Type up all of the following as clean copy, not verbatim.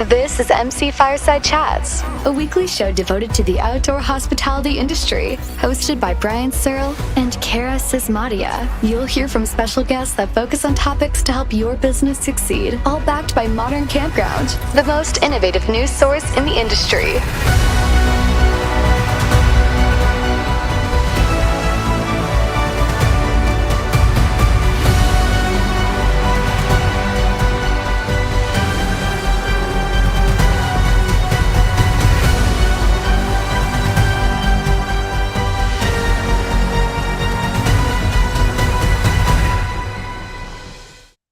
This is MC Fireside Chats, a weekly show devoted to the outdoor hospitality industry, hosted by Brian Searle and Kara Sismadia. You'll hear from special guests that focus on topics to help your business succeed, all backed by Modern Campground, the most innovative news source in the industry.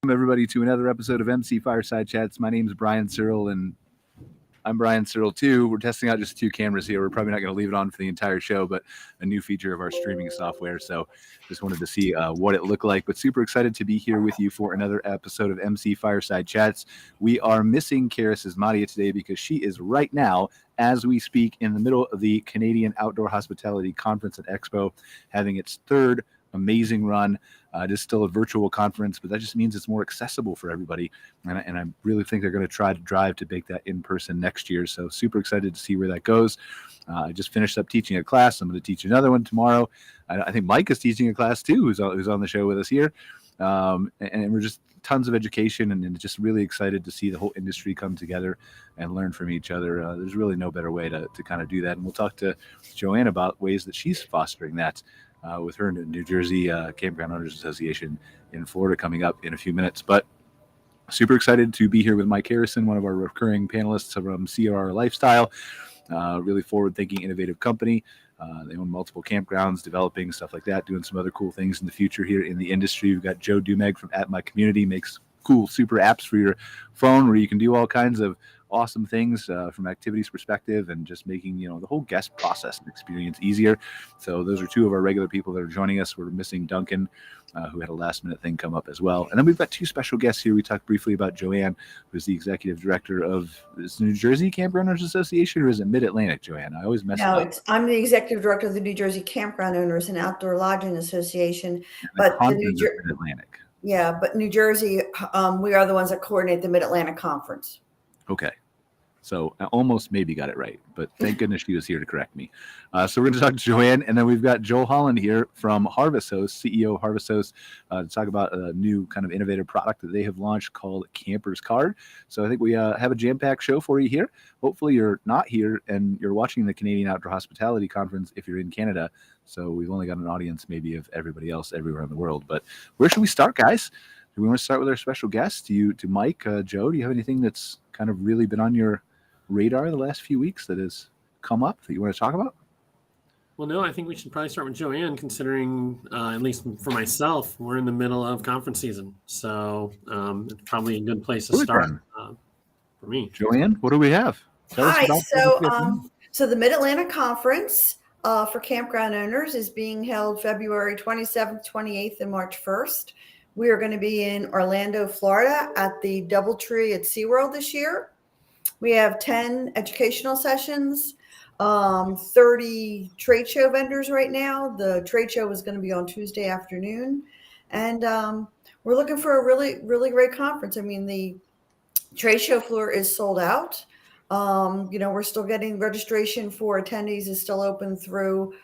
Everybody to another episode of MC Fireside Chats. My name is Brian Searle, and I'm Brian Searle too. We're testing out just 2 cameras here. We're probably not going to leave it on for the entire show, but a new feature of our streaming software. So just wanted to see what it looked like, but super excited to be here with you for another episode of MC Fireside Chats. We are missing Kara Sismadia today because she is right now, as we speak, in the middle of the Canadian Outdoor Hospitality Conference and Expo, having its 3rd amazing run. It is still a virtual conference, but that just means it's more accessible for everybody. And I really think they're going to try to drive to make that in person next year. So super excited to see where that goes. I just finished up teaching a class. I'm going to teach another one tomorrow. I think Mike is teaching a class too, who's on the show with us here. And we're just tons of education and just really excited to see the whole industry come together and learn from each other. There's really no better way to kind of do that. And we'll talk to Joann about ways that she's fostering that. With her New Jersey Campground Owners Association in Florida coming up in a few minutes. But super excited to be here with Mike Harrison, one of our recurring panelists from CRR Lifestyle. Really forward-thinking, innovative company. They own multiple campgrounds, developing stuff like that, doing some other cool things in the future here in the industry. We've got Joe Duemig from At My Community, makes cool super apps for your phone where you can do all kinds of awesome things from activities perspective and just making the whole guest process and experience easier. So those are 2 of our regular people that are joining us. We're missing Duncan, who had a last minute thing come up as well. And then we've got 2 special guests here. We talked briefly about Joann, who's the executive director of this New Jersey Campground Owners Association, or is it Mid-Atlantic, Joann? I always mess it up. I'm the executive director of the New Jersey Campground Owners and Outdoor Lodging Association. But the Mid-Atlantic. Yeah, but New Jersey, we are the ones that coordinate the Mid-Atlantic Conference. Okay. So I almost maybe got it right, but thank goodness she was here to correct me. So we're going to talk to Joann, and then we've got Joel Holland here from Harvest Host, CEO of Harvest Host, to talk about a new kind of innovative product that they have launched called CampersCard. So I think we have a jam-packed show for you here. Hopefully you're not here and you're watching the Canadian Outdoor Hospitality Conference if you're in Canada. So we've only got an audience maybe of everybody else everywhere in the world. But where should we start, guys? Do we want to start with our special guest? To Mike, Joe, do you have anything that's kind of really been on your radar the last few weeks that has come up that you want to talk about? Well, no, I think we should probably start with Joann, considering, at least for myself, we're in the middle of conference season. So it's probably a good place to start for me. Joann, what do we have? Hi. So the Mid-Atlantic Conference for campground owners is being held February 27th, 28th, and March 1st. We are going to be in Orlando, Florida at the DoubleTree at SeaWorld this year. We have 10 educational sessions, 30 trade show vendors right now. The trade show is going to be on Tuesday afternoon. And we're looking for a really, really great conference. I mean, the trade show floor is sold out. We're still getting registration for attendees is still open through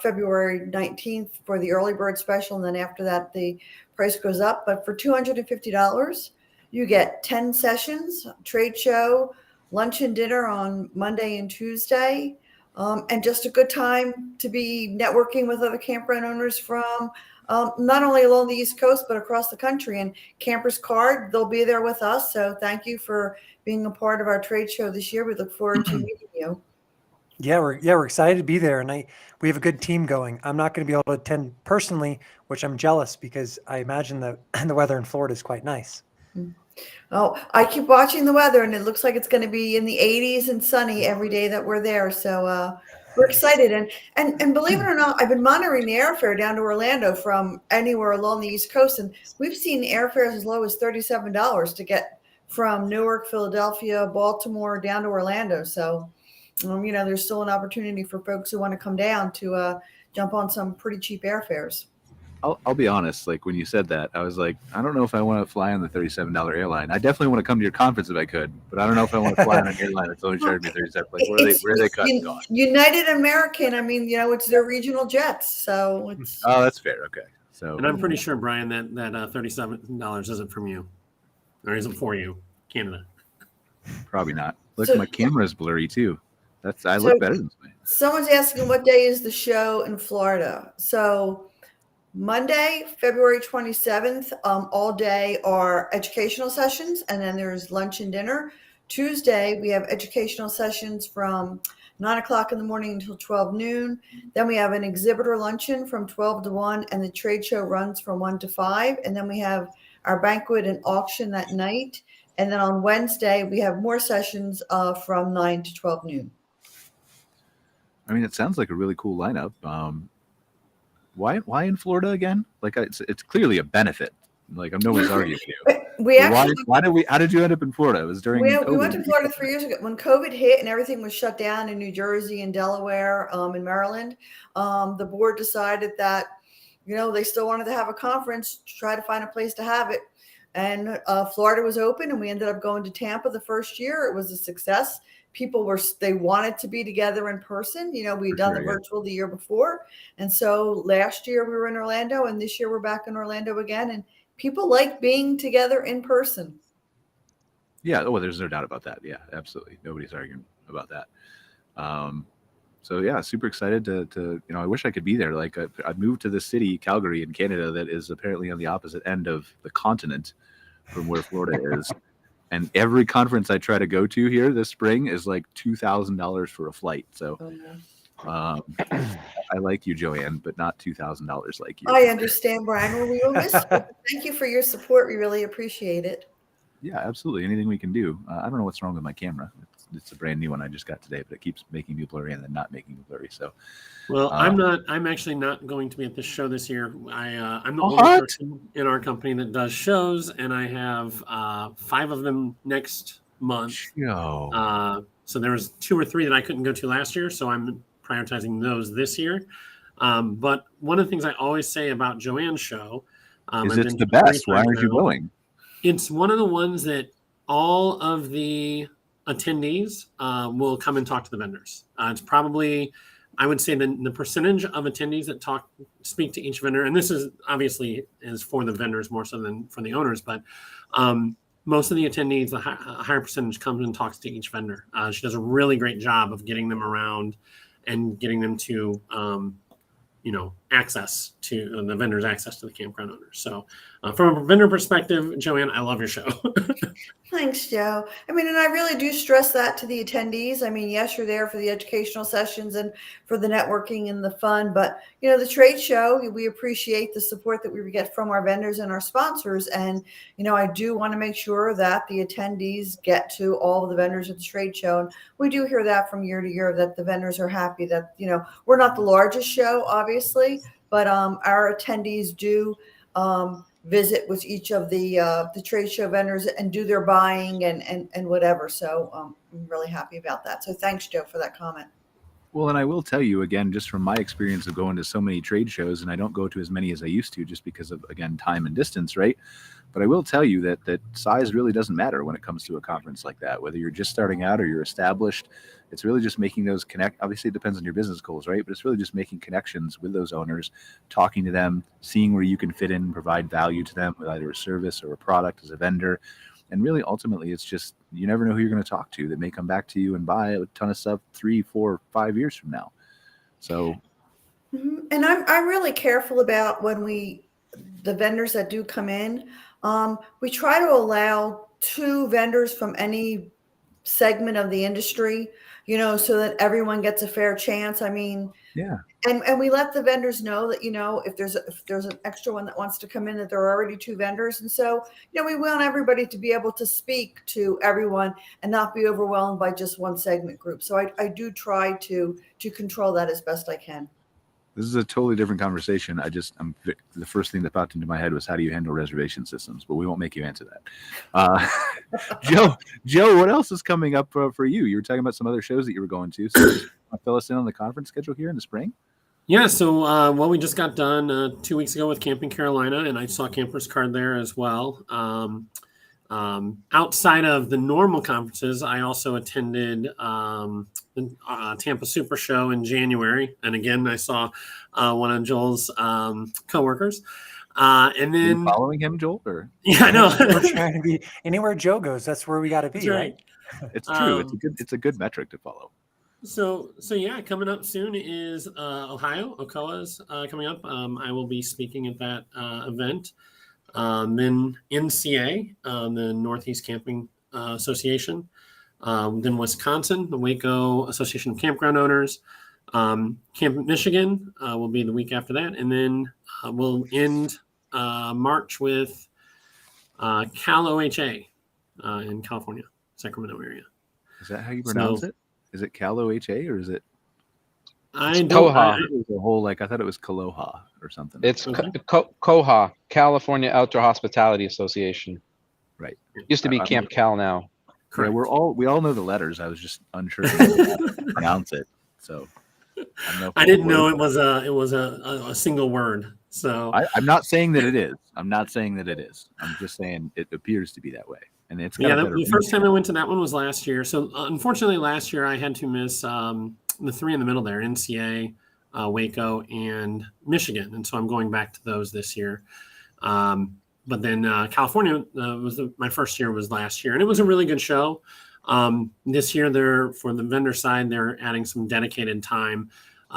February 19th for the early bird special. And then after that, the price goes up. But for $250, you get 10 sessions, trade show, lunch and dinner on Monday and Tuesday, and just a good time to be networking with other campground owners from not only along the East Coast, but across the country. And CampersCard, they'll be there with us. So thank you for being a part of our trade show this year. We look forward to meeting you. Yeah, we're excited to be there, and we have a good team going. I'm not going to be able to attend personally, which I'm jealous because I imagine the weather in Florida is quite nice. Oh, I keep watching the weather, and it looks like it's going to be in the 80s and sunny every day that we're there. So we're excited. And believe it or not, I've been monitoring the airfare down to Orlando from anywhere along the East Coast, and we've seen airfares as low as $37 to get from Newark, Philadelphia, Baltimore down to Orlando. So, there's still an opportunity for folks who want to come down to jump on some pretty cheap airfares. I'll be honest. Like when you said that, I was like, I don't know if I want to fly on the $37 airline. I definitely want to come to your conference if I could, but I don't know if I want to fly on an airline that's only charged me 37. Like where are they cutting costs? United American. I mean, it's their regional jets, so it's. Oh, that's fair. Okay. So, and I'm pretty sure, Brian, that $37 isn't from you, or isn't for you, Canada. Probably not. Look, my camera is blurry too. I look better than me. Someone's asking what day is the show in Florida. So Monday, February 27th, all day are educational sessions, and then there's lunch and dinner. Tuesday, we have educational sessions from 9 o'clock in the morning until 12 noon. Then we have an exhibitor luncheon from 12 to 1, and the trade show runs from 1 to 5. And then we have our banquet and auction that night. And then on Wednesday, we have more sessions from 9 to 12 noon. I mean, it sounds like a really cool lineup. Why in Florida again? Like it's clearly a benefit. Like I'm nobody's arguing you. How did you end up in Florida? It was during we went to Florida 3 years ago when COVID hit and everything was shut down in New Jersey and Delaware, and Maryland. The board decided that, they still wanted to have a conference, try to find a place to have it. And Florida was open, and we ended up going to Tampa the first year. It was a success. People they wanted to be together in person. We'd done the virtual the year before. And so last year we were in Orlando, and this year we're back in Orlando again. And people like being together in person. Yeah. Oh, there's no doubt about that. Yeah, absolutely. Nobody's arguing about that. So yeah, super excited to I wish I could be there. Like I've moved to the city, Calgary in Canada, that is apparently on the opposite end of the continent from where Florida is. And every conference I try to go to here this spring is like $2,000 for a flight. So I like you, Joann, but not $2,000 like you. I understand, Brian. Well, we will miss you. Thank you for your support. We really appreciate it. Yeah, absolutely. Anything we can do. I don't know what's wrong with my camera. It's a brand new one I just got today, but it keeps making me blurry and then not making me blurry. So, well, I'm actually not going to be at this show this year. I'm the only person in our company that does shows, and I have 5 of them next month. So there was 2 or 3 that I couldn't go to last year, so I'm prioritizing those this year. But one of the things I always say about Joann's show is it's the best. Why aren't you going? It's one of the ones that all of the attendees will come and talk to the vendors. It's probably, I would say, the percentage of attendees that speak to each vendor, and this is obviously is for the vendors more so than for the owners, but most of the attendees, a higher percentage comes and talks to each vendor. She does a really great job of getting them around and getting them to access to the vendors, access to the campground owners. So from a vendor perspective, Joann, I love your show. Thanks, Joe. I mean, and I really do stress that to the attendees. I mean, yes, you're there for the educational sessions and for the networking and the fun, but the trade show, we appreciate the support that we get from our vendors and our sponsors. And, I do want to make sure that the attendees get to all of the vendors at the trade show. And we do hear that from year to year that the vendors are happy that, we're not the largest show, obviously, but our attendees do visit with each of the trade show vendors and do their buying and whatever. So I'm really happy about that. So thanks, Joe, for that comment. Well, and I will tell you again, just from my experience of going to so many trade shows, and I don't go to as many as I used to just because of, again, time and distance, right? But I will tell you that size really doesn't matter when it comes to a conference like that, whether you're just starting out or you're established. It's really just making those obviously it depends on your business goals, right? But it's really just making connections with those owners, talking to them, seeing where you can fit in, provide value to them with either a service or a product as a vendor. And really, ultimately, it's just, you never know who you're going to talk to that may come back to you and buy a ton of stuff 3, 4, 5 years from now. So. And I'm really careful about when the vendors that do come in, we try to allow 2 vendors from any segment of the industry, so that everyone gets a fair chance. I mean, yeah. And we let the vendors know that, if there's an extra one that wants to come in, that there are already 2 vendors. And so, we want everybody to be able to speak to everyone and not be overwhelmed by just one segment group. So I do try to control that as best I can. This is a totally different conversation. The first thing that popped into my head was, how do you handle reservation systems? But we won't make you answer that. Joe, what else is coming up for you? You were talking about some other shows that you were going to. So fill us in on the conference schedule here in the spring. Yeah, so we just got done 2 weeks ago with Camping Carolina, and I saw CampersCard there as well. Outside of the normal conferences, I also attended the Tampa Super Show in January, and again, I saw one of Joel's coworkers. And Are you then, following him, Joel? Or yeah, I know. We're trying to be anywhere Joe goes. That's where we got to be, That's right. it's true. It's a good metric to follow. So yeah, coming up soon is Ohio. Ocoa's coming up. I will be speaking at that event. Then NCA, the Northeast Camping Association. Then Wisconsin, the Waco Association of Campground Owners. Camp Michigan will be the week after that. And then we'll end March with Cal OHA in California, Sacramento area. Is that how you pronounce it? Is it Cal OHA or is it? I don't. Koha. It was a whole I thought it was Kaloha or something. It's Koha, California Outdoor Hospitality Association. Right. It used to be Camp Cal now. Yeah, we all know the letters. I was just unsure how to pronounce it. So I didn't know it was a single word. So I'm not saying that it is. I'm just saying it appears to be that way. And it's the first time I went to that one was last year. So unfortunately, last year I had to miss the three in the middle there: NCA, Waco, and Michigan. And so I'm going back to those this year. But then California my first year was last year, and it was a really good show. This year, for the vendor side, they're adding some dedicated time.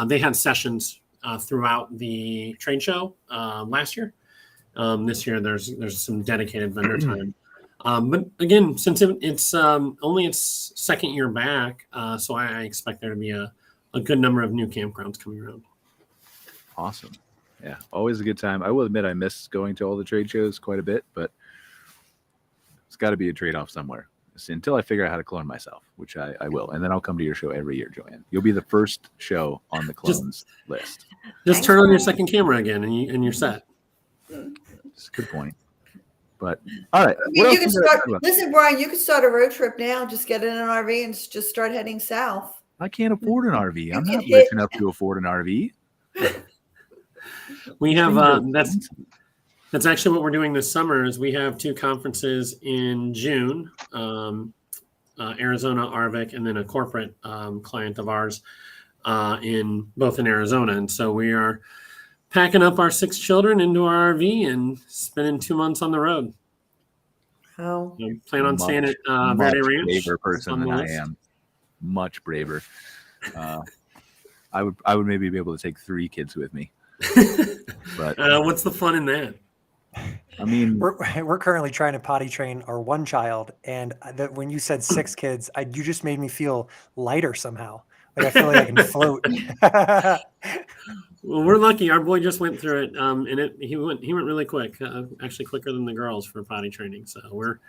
They had sessions throughout the trade show last year. This year, there's some dedicated vendor time. But again, since it's only its second year back, so I expect there to be a good number of new campgrounds coming around. Awesome. Yeah, always a good time. I will admit I miss going to all the trade shows quite a bit, but it's got to be a trade-off somewhere. Until I figure out how to clone myself, which I will. And then I'll come to your show every year, Joann. You'll be the first show on the clones list. Just turn on your second camera again and you're set. That's a good point. But all right. Listen, Brian, you could start a road trip now. Just get in an RV and just start heading south. I can't afford an RV. I'm not rich enough to afford an RV. We have that's actually what we're doing this summer. Is we have two conferences in June, Arizona RVIC, and then a corporate client of ours in Arizona. And so we are packing up our 6 children into our RV and spending 2 months on the road. Oh, Plan on staying at Verde Ranch. Much braver person than I am. Much braver. I would maybe be able to take 3 kids with me. But what's the fun in that? I mean, we're currently trying to potty train our 1 child, and when you said 6 kids, you just made me feel lighter somehow. Like I feel like I can float. Well, we're lucky. Our boy just went through it, and he went really quick. Actually, quicker than the girls for potty training. So we're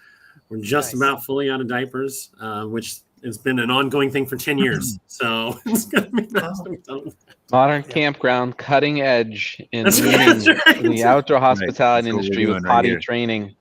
just about fully out of diapers, which has been an ongoing thing for 10 years. So it's gonna be nice to be done with that. Modern campground, cutting edge in the outdoor hospitality industry with potty training.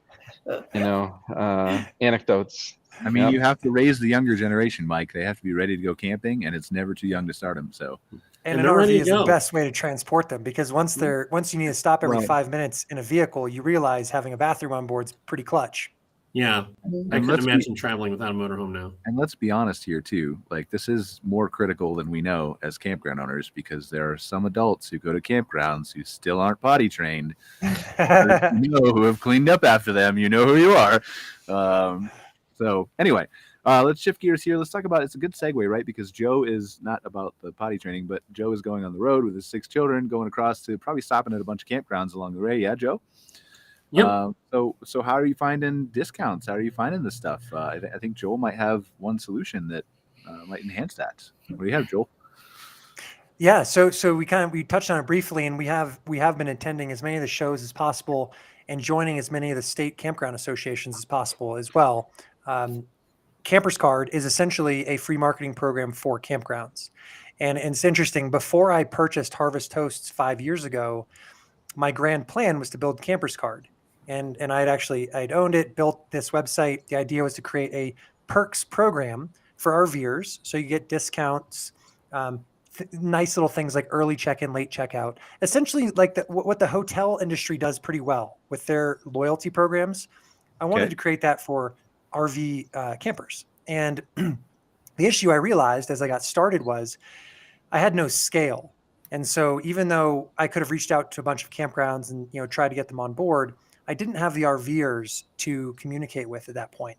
Anecdotes. I mean, you have to raise the younger generation, Mike. They have to be ready to go camping, and it's never too young to start them. So, and an RV is the best way to transport them, because once you need to stop every 5 minutes in a vehicle, you realize having a bathroom on board is pretty clutch. Yeah, I couldn't imagine traveling without a motorhome now. And let's be honest here too. Like, this is more critical than we know as campground owners, because there are some adults who go to campgrounds who still aren't potty trained, who have cleaned up after them. You know who you are. So anyway, let's shift gears here. Let's talk about, it's a good segue, right? Because Joe is not about the potty training, but Joe is going on the road with his 6 children, going across to probably stopping at a bunch of campgrounds along the way. Yeah, Joe? Yep. So how are you finding discounts? How are you finding this stuff? I think Joel might have one solution that might enhance that. What do you have, Joel? Yeah, so we touched on it briefly, and we have been attending as many of the shows as possible and joining as many of the state campground associations as possible as well. CampersCard is essentially a free marketing program for campgrounds, and it's interesting. Before I purchased Harvest Hosts 5 years ago, my grand plan was to build CampersCard. And I'd owned it, built this website. The idea was to create a perks program for RVers, so you get discounts nice little things like early check-in, late checkout, essentially like what the hotel industry does pretty well with their loyalty programs. I wanted to create that for RV campers. And the issue I realized as I got started was I had no scale. And so even though I could have reached out to a bunch of campgrounds and, tried to get them on board, I didn't have the RVers to communicate with at that point.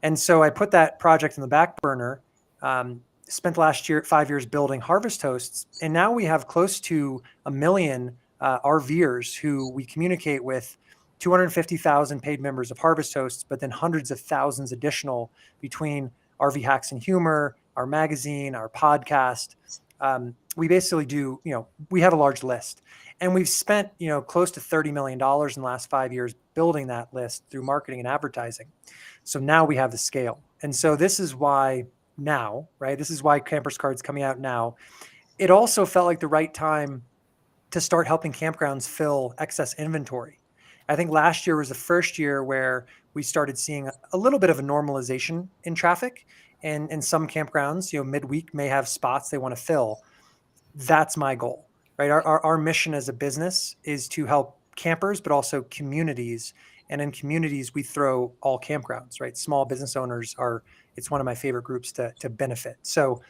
And so I put that project in the back burner, spent last year 5 years building Harvest Hosts. And now we have close to 1 million RVers who we communicate with, 250,000 paid members of Harvest Hosts, but then hundreds of thousands additional between RV Hacks and Humor, our magazine, our podcast. We basically do, we have a large list, and we've spent, close to $30 million in the last 5 years building that list through marketing and advertising. So now we have the scale. And so this is why now, right? This is why CampersCard's coming out now. It also felt like the right time to start helping campgrounds fill excess inventory. I think last year was the first year where we started seeing a little bit of a normalization in traffic. And some campgrounds, midweek may have spots they want to fill. That's my goal, right? Our mission as a business is to help campers, but also communities. And in communities, we throw all campgrounds, right? Small business owners it's one of my favorite groups to benefit. So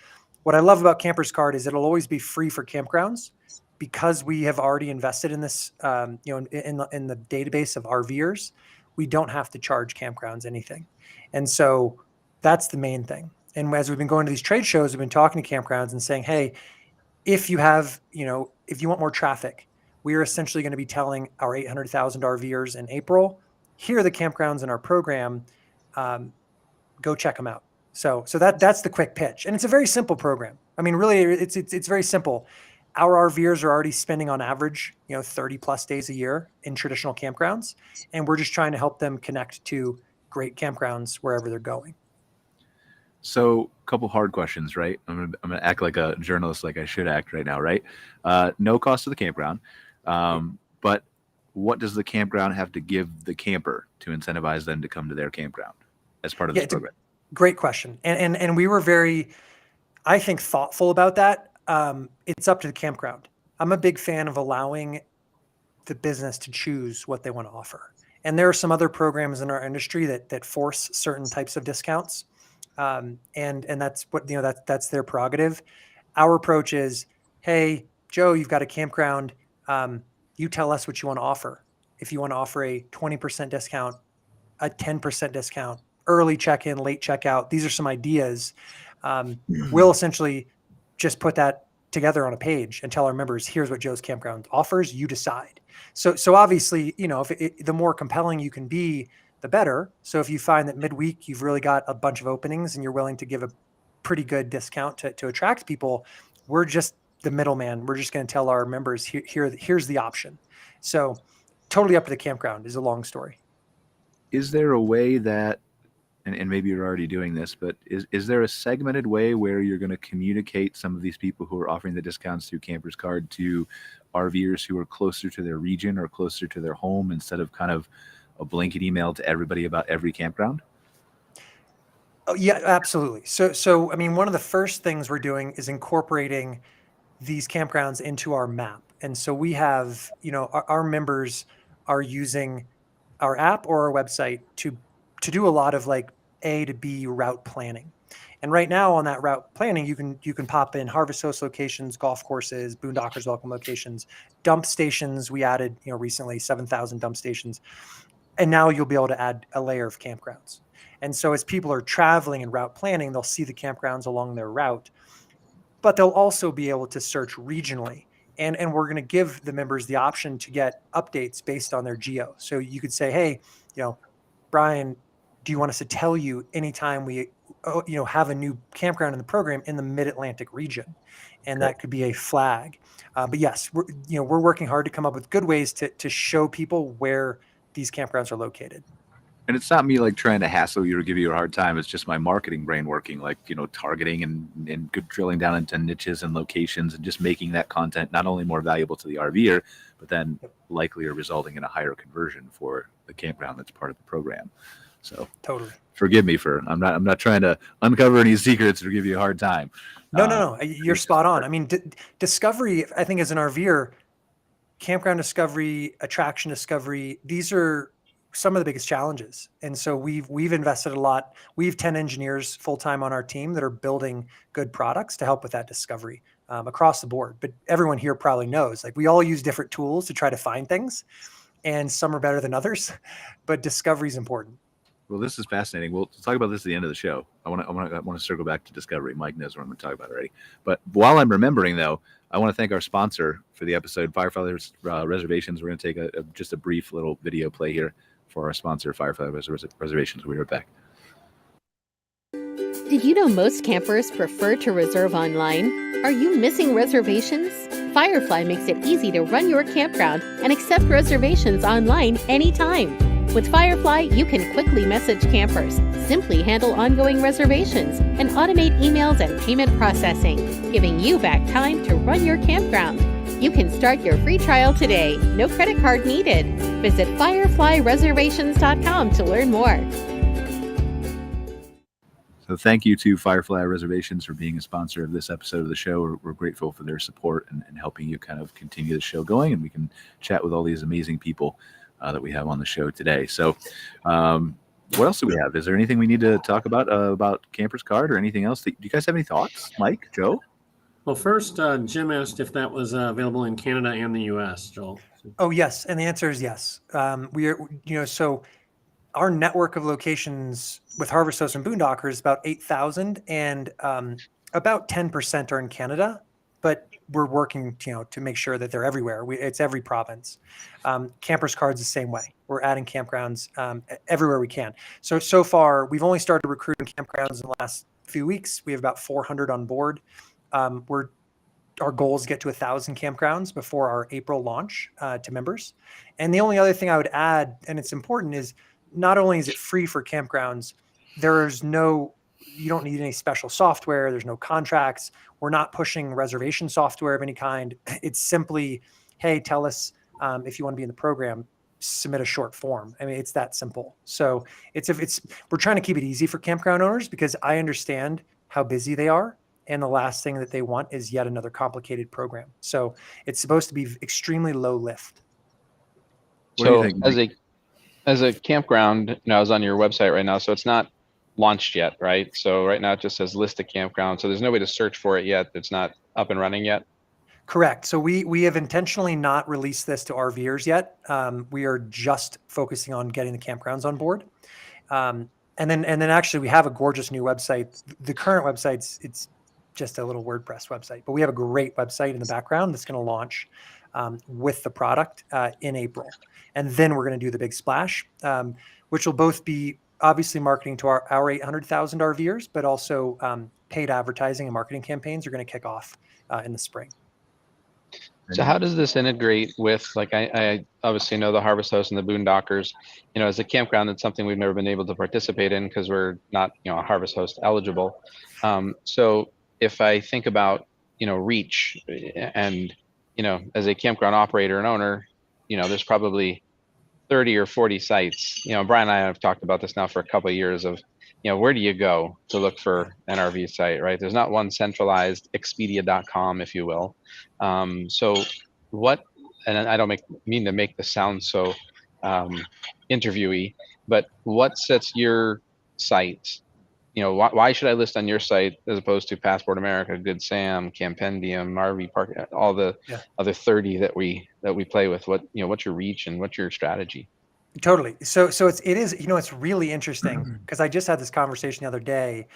what I love about CampersCard is it'll always be free for campgrounds because we have already invested in this, in the database of RVers. We don't have to charge campgrounds anything. And so that's the main thing. And as we've been going to these trade shows, we've been talking to campgrounds and saying, hey, if you have, if you want more traffic, we are essentially going to be telling our 800,000 RVers in April, here are the campgrounds in our program, go check them out. So that's the quick pitch. And it's a very simple program. I mean, really, it's very simple. Our RVers are already spending on average, 30 plus days a year in traditional campgrounds. And we're just trying to help them connect to great campgrounds wherever they're going. So a couple hard questions, right? I'm gonna act like a journalist, like I should act right now, right? No cost to the campground, but what does the campground have to give the camper to incentivize them to come to their campground as part of this program? Great question, and we were very, I think, thoughtful about that. It's up to the campground. I'm a big fan of allowing the business to choose what they want to offer, and there are some other programs in our industry that force certain types of discounts. And that's what, that's their prerogative. Our approach is, hey, Joe, you've got a campground. You tell us what you want to offer. If you want to offer a 20% discount, a 10% discount, early check-in, late checkout, these are some ideas. We'll essentially just put that together on a page and tell our members, here's what Joe's Campground offers. You decide. So obviously, if the more compelling you can be, the better. So if you find that midweek you've really got a bunch of openings and you're willing to give a pretty good discount to attract people, we're just the middleman. We're just going to tell our members, here's the option. So totally up to the campground is a long story. Is there a way that, and maybe you're already doing this, but is there a segmented way where you're going to communicate some of these people who are offering the discounts through CampersCard to RVers who are closer to their region or closer to their home instead of kind of a blanket email to everybody about every campground? Oh, yeah, absolutely. So, I mean, one of the first things we're doing is incorporating these campgrounds into our map. And so we have, our members are using our app or our website to do a lot of like A to B route planning. And right now on that route planning, you can pop in Harvest Host locations, golf courses, Boondockers welcome locations, dump stations. We added, recently 7,000 dump stations. And now you'll be able to add a layer of campgrounds. And so as people are traveling and route planning, they'll see the campgrounds along their route, but they'll also be able to search regionally. And we're going to give the members the option to get updates based on their geo. So you could say, hey, Brian, do you want us to tell you anytime we, have a new campground in the program in the Mid-Atlantic region? And that could be a flag. But yes, we're working hard to come up with good ways to show people where these campgrounds are located. And it's not me like trying to hassle you or give you a hard time. It's just my marketing brain working, like, targeting and good drilling down into niches and locations and just making that content not only more valuable to the RVer, but then likely resulting in a higher conversion for the campground that's part of the program. So Totally. forgive me I'm not trying to uncover any secrets or give you a hard time. No. You're spot on. I mean, discovery, I think, as an RVer, campground discovery, attraction discovery, these are some of the biggest challenges. And so we've invested a lot. We have 10 engineers full-time on our team that are building good products to help with that discovery across the board. But everyone here probably knows, like, we all use different tools to try to find things, and some are better than others, but discovery is important. Well, this is fascinating. We'll talk about this at the end of the show. I want to circle back to discovery. Mike knows what I'm going to talk about already. But while I'm remembering, though, I want to thank our sponsor for the episode, Firefly Reservations. We're going to take just a brief little video play here for our sponsor, Firefly Reservations. We'll be right back. Did you know most campers prefer to reserve online? Are you missing reservations? Firefly makes it easy to run your campground and accept reservations online anytime. With Firefly, you can quickly message campers, simply handle ongoing reservations, and automate emails and payment processing, giving you back time to run your campground. You can start your free trial today. No credit card needed. Visit fireflyreservations.com to learn more. So thank you to Firefly Reservations for being a sponsor of this episode of the show. We're grateful for their support and helping you kind of continue the show going, and we can chat with all these amazing people that we have on the show today. So what else do we have? Is there anything we need to talk about CampersCard or anything else? Do you guys have any thoughts? Mike, Joe? Well, first, Jim asked if that was available in Canada and the U.S., Joel. Oh, yes. And the answer is yes. We are, so our network of locations with Harvest Host and Boondocker is about 8,000, and about 10% are in Canada, but we're working, to make sure that they're everywhere. It's every province. CampersCard's the same way. We're adding campgrounds everywhere we can. So far, we've only started recruiting campgrounds in the last few weeks. We have about 400 on board. Our goal is to get to 1,000 campgrounds before our April launch to members. And the only other thing I would add, and it's important, is not only is it free for campgrounds, you don't need any special software. There's no contracts. We're not pushing reservation software of any kind. It's simply, hey, tell us if you want to be in the program, submit a short form. I mean, it's that simple. So we're trying to keep it easy for campground owners, because I understand how busy they are. And the last thing that they want is yet another complicated program. So it's supposed to be extremely low lift. So as a campground, I was on your website right now, so it's not launched yet, right? So right now it just says list a campground. So there's no way to search for it yet. It's not up and running yet. Correct. So we have intentionally not released this to RVers yet. We are just focusing on getting the campgrounds on board. And then actually we have a gorgeous new website. The current website's, it's just a little WordPress website, but we have a great website in the background that's going to launch with the product in April. And then we're going to do the big splash, which will both be obviously marketing to our 800,000 RVers, but also paid advertising and marketing campaigns are going to kick off in the spring. So how does this integrate with, like, I obviously know the Harvest Host and the Boondockers, as a campground, it's something we've never been able to participate in because we're not, Harvest Host eligible. So if I think about, reach and, as a campground operator and owner, there's probably 30 or 40 sites. Brian and I have talked about this now for a couple of years of, where do you go to look for an RV site, right? There's not one centralized Expedia.com, if you will. So what, and I don't mean to make this sound so interviewee, but what sets your site? Why should I list on your site as opposed to Passport America, Good Sam, Campendium, RV Park, all the other 30 that we play with? What's your reach and what's your strategy? Totally. So it is, it's really interesting because I just had this conversation the other day.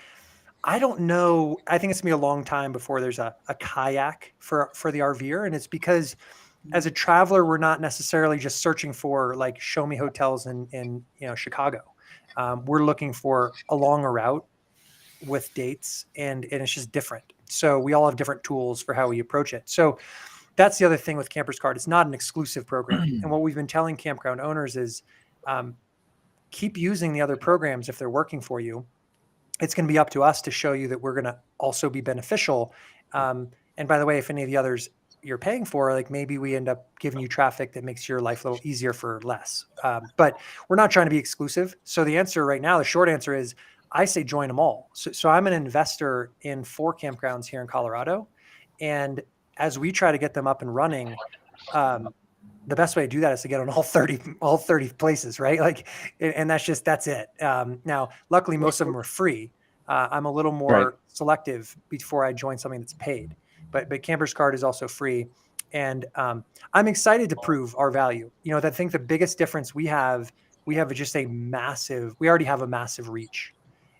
I don't know. I think it's gonna be a long time before there's a kayak for the RVer. And it's because as a traveler, we're not necessarily just searching for like, show me hotels in Chicago. We're looking for a longer route with dates and it's just different. So we all have different tools for how we approach it. So that's the other thing with CampersCard. It's not an exclusive program. And what we've been telling campground owners is keep using the other programs if they're working for you. It's going to be up to us to show you that we're going to also be beneficial. And by the way, if any of the others, you're paying for, like maybe we end up giving you traffic that makes your life a little easier for less. But we're not trying to be exclusive. So the answer right now, the short answer is I say join them all. So I'm an investor in 4 campgrounds here in Colorado. And as we try to get them up and running, the best way to do that is to get on all 30 places, right? Like, and that's it. Now, luckily, most of them are free. I'm a little more selective before I join something that's paid, but CampersCard is also free. And I'm excited to prove our value. You know, I think the biggest difference we have just we already have a massive reach.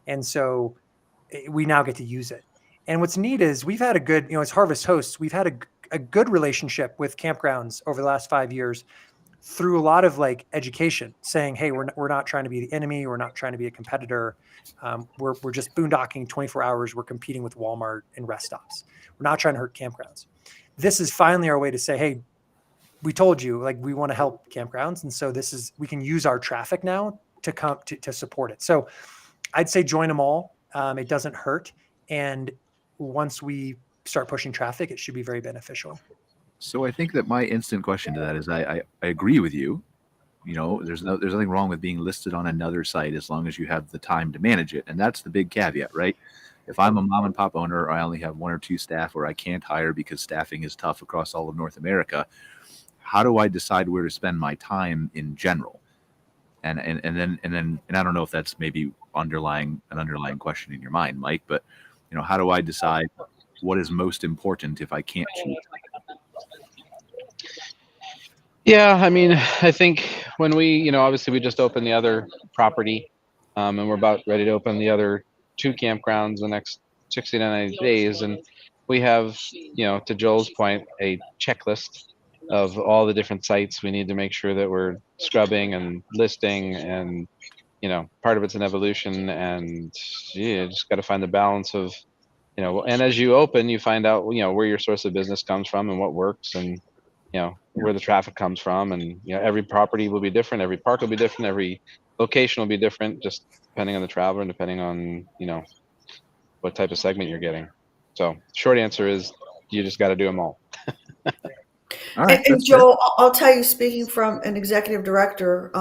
And so we now get to use it. And what's neat is we've had a good, as Harvest hosts, we've had a good relationship with campgrounds over the last 5 years through a lot of like education, saying, hey, we're not trying to be the enemy. We're not trying to be a competitor. We're just boondocking 24 hours. We're competing with Walmart and rest stops. We're not trying to hurt campgrounds. This is finally our way to say, hey, we told you, like, we want to help campgrounds. And so we can use our traffic now to come to support it. So I'd say join them all. It doesn't hurt. And once we start pushing traffic, it should be very beneficial. So I think that my instant question to that is I agree with you. You know, there's nothing wrong with being listed on another site as long as you have the time to manage it. And that's the big caveat, right? If I'm a mom and pop owner, I only have 1 or 2 staff, or I can't hire because staffing is tough across all of North America, how do I decide where to spend my time in general? And then I don't know if that's maybe an underlying question in your mind, Mike, but how do I decide what is most important if I can't choose? Yeah, I mean, I think when we, obviously we just opened the other property, and we're about ready to open the other 2 campgrounds the next 60 to 90 days. And we have, to Joel's point, a checklist of all the different sites we need to make sure that we're scrubbing and listing, and, part of it's an evolution, and just got to find the balance of, and as you open, you find out, where your source of business comes from and what works, and, where the traffic comes from. And, every property will be different. Every park will be different. Every location will be different, just depending on the traveler and depending on, what type of segment you're getting. So short answer is you just got to do them all. All right, and Joel, I'll tell you, speaking from an executive director,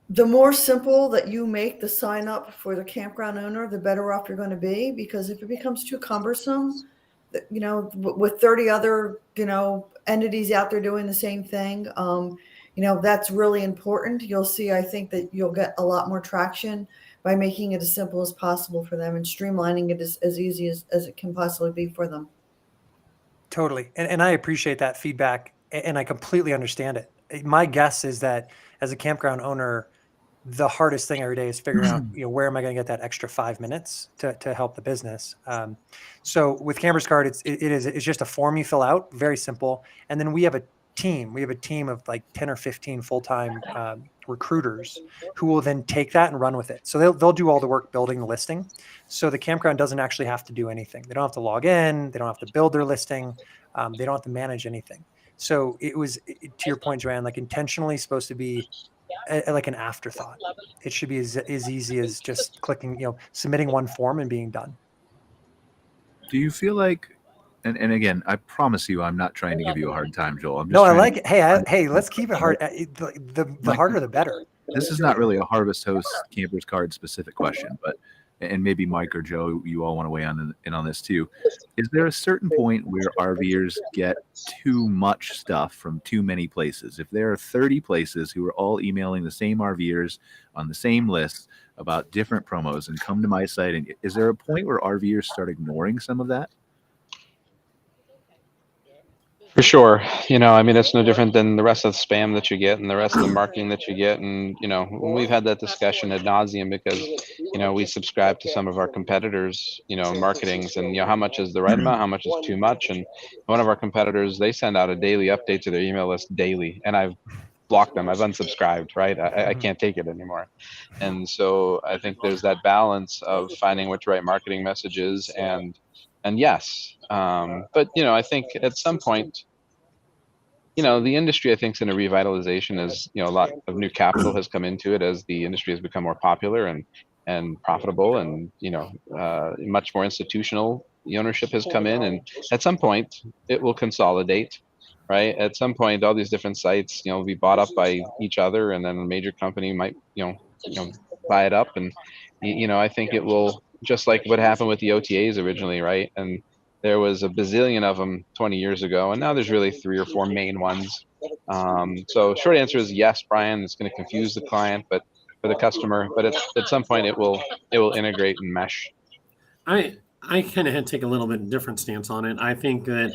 the more simple that you make the sign up for the campground owner, the better off you're going to be. Because if it becomes too cumbersome, with 30 other, entities out there doing the same thing, that's really important. You'll see, I think that you'll get a lot more traction by making it as simple as possible for them and streamlining it as easy as it can possibly be for them. Totally. And I appreciate that feedback, and I completely understand it. My guess is that as a campground owner, the hardest thing every day is figuring out, where am I going to get that extra 5 minutes to help the business. So with CampersCard, it's just a form you fill out, very simple. And then we have a team. We have a team of like 10 or 15 full-time recruiters who will then take that and run with it. So they'll do all the work building the listing. So the campground doesn't actually have to do anything. They don't have to log in. They don't have to build their listing. They don't have to manage anything. So it was, to your point, Joann, like intentionally supposed to be like an afterthought. It should be as easy as just clicking, submitting one form and being done. Do you feel like, and again, I promise you, I'm not trying to give you a hard time, Joel. I'm just I like it. Hey, let's keep it hard. The harder, the better. This is not really a Harvest Host CampersCard specific question, but, and maybe Mike or Joe, you all want to weigh in on this too. Is there a certain point where RVers get too much stuff from too many places? If there are 30 places who are all emailing the same RVers on the same list about different promos and come to my site, and is there a point where RVers start ignoring some of that? For sure. I mean, it's no different than the rest of the spam that you get and the rest of the marketing that you get. And, we've had that discussion ad nauseum because, we subscribe to some of our competitors, marketings, and, how much is the right amount, how much is too much. And one of our competitors, they send out a daily update to their email list daily. And I've blocked them. I've unsubscribed, right? I can't take it anymore. And so I think there's that balance of finding which right marketing message is, and yes. But, I think at some point, the industry, I think, is in a revitalization as, a lot of new capital has come into it as the industry has become more popular and profitable and, much more institutional The ownership has come in, and at some point it will consolidate, right? At some point, all these different sites, will be bought up by each other, and then a major company might, buy it up. And, I think it will, just like what happened with the OTAs originally, right? And there was a bazillion of them 20 years ago, and now there's really 3 or 4 main ones. So short answer is yes, Brian. It's going to confuse the client, but for the customer, but at some point it will integrate and mesh. I kind of had to take a little bit different stance on it. I think that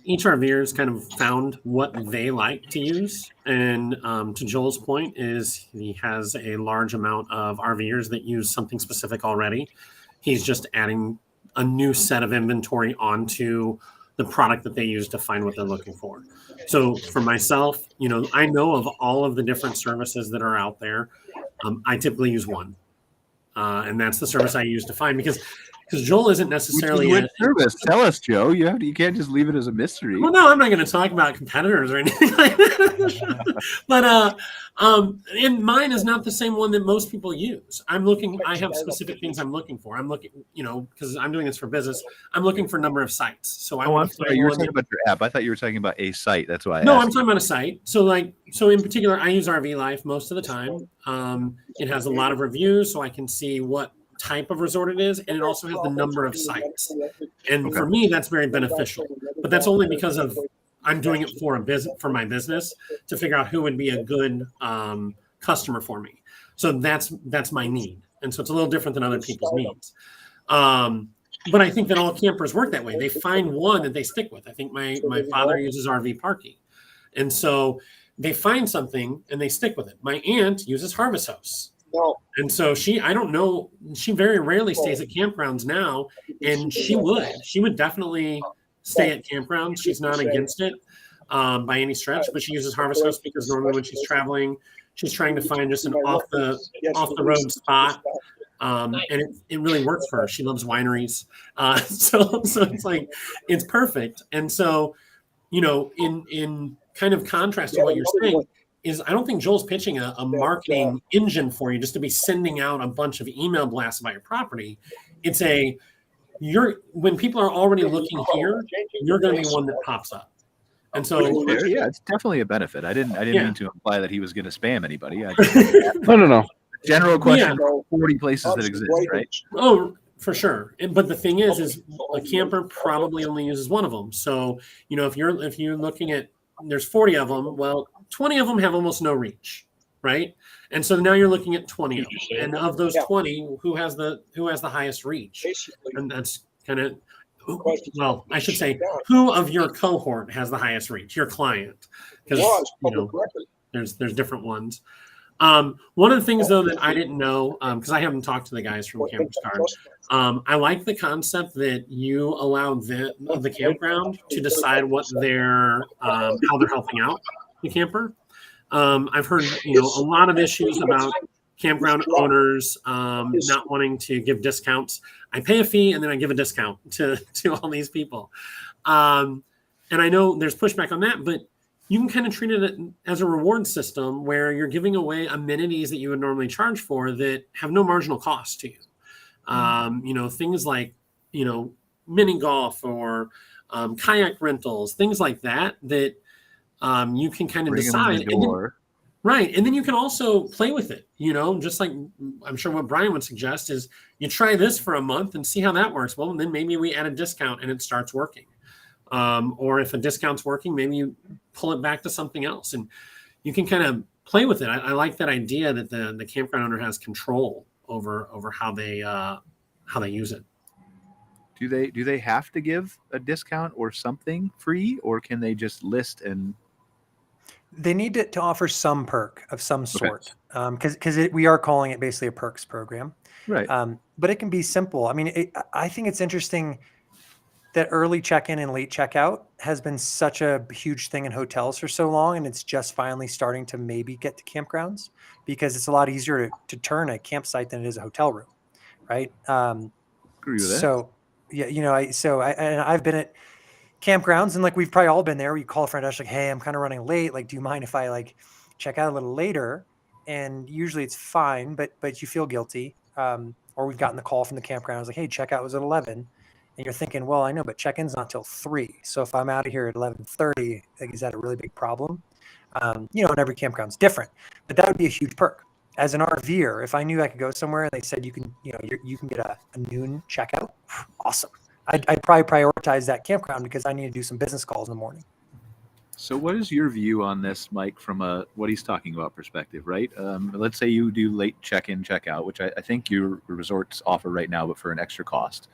each RVers kind of found what they like to use. And to Joel's point is he has a large amount of RVers that use something specific already. He's just adding a new set of inventory onto the product that they use to find what they're looking for. So for myself, I know of all of the different services that are out there. I typically use one. And that's the service I use to find, because Joel isn't necessarily a service. Tell us, Joe. You can't just leave it as a mystery. Well, no, I'm not going to talk about competitors or anything like that. But and mine is not the same one that most people use. I have specific things I'm looking for. I'm looking, because I'm doing this for business. I'm looking for a number of sites. So I'm sorry. You were talking about your app. I thought you were talking about a site. That's why. No, I'm talking about a site. So in particular, I use RV Life most of the time. It has a lot of reviews, so I can see what type of resort it is, and it also has the number of sites. And for me, that's very beneficial. But that's only because I'm doing it for my business to figure out who would be a good customer for me. So that's my need, and so it's a little different than other people's needs. But I think that all campers work that way. They find one that they stick with. I think my father uses RV parking, and so they find something and they stick with it. My aunt uses Harvest House. And so she very rarely stays at campgrounds now, and she would definitely stay at campgrounds. She's not against it by any stretch, but she uses Harvest House because normally when she's traveling, she's trying to find just an off the road spot. And it really works for her. She loves wineries. So it's like, it's perfect. And so, in kind of contrast to what you're saying, is I don't think Joel's pitching a marketing engine for you just to be sending out a bunch of email blasts about your property. It's when people are already looking here, you're going to be one that pops up. And so, yeah, it's definitely a benefit. I didn't mean to imply that he was going to spam anybody. No. General question: 40 places that exist, right? Oh, for sure. But the thing is a camper probably only uses one of them. So if you're looking at, there's 40 of them. Well, 20 of them have almost no reach, right? And so now you're looking at 20 of them. And of those 20, who has the highest reach? And that's kind of, well, I should say, who of your cohort has the highest reach? Your client, because there's different ones. One of the things though that I didn't know, because I haven't talked to the guys from CampersCard, I like the concept that you allow the campground to decide what how they're helping out the camper. I've heard a lot of issues about campground owners not wanting to give discounts. I pay a fee and then I give a discount to all these people, and I know there's pushback on that, but you can kind of treat it as a reward system where you're giving away amenities that you would normally charge for that have no marginal cost to you. Things like, mini golf or kayak rentals, things like that you can kind of decide. Right. And then you can also play with it, just like I'm sure what Brian would suggest is you try this for a month and see how that works. Well, then maybe we add a discount and it starts working. Or if a discount's working, maybe you pull it back to something else, and you can kind of play with it. I like that idea that the campground owner has control over how they use it. Do they have to give a discount or something free, or can they just list and? They need to offer some perk of some sort, because we are calling it basically a perks program, right? But it can be simple. I mean, I think it's interesting that early check-in and late checkout has been such a huge thing in hotels for so long, and it's just finally starting to maybe get to campgrounds because it's a lot easier to turn a campsite than it is a hotel room, right? Agree with that. So yeah, I've been at campgrounds, and like we've probably all been there. We call a friend, like, hey, I'm kind of running late. Like, do you mind if I check out a little later? And usually it's fine, but you feel guilty. Or we've gotten the call from the campground. I was like, hey, checkout was at 11. And you're thinking, well, I know, but check-in's not till 3. So if I'm out of here at 11:30, like, is that a really big problem? You know, and every campground's different, but that would be a huge perk. As an RVer, if I knew I could go somewhere and they said you can, you know, you can get a noon checkout, awesome. I'd probably prioritize that campground because I need to do some business calls in the morning. So what is your view on this, Mike, from what he's talking about perspective, right? Let's say you do late check-in, check-out, which I think your resorts offer right now, but for an extra cost,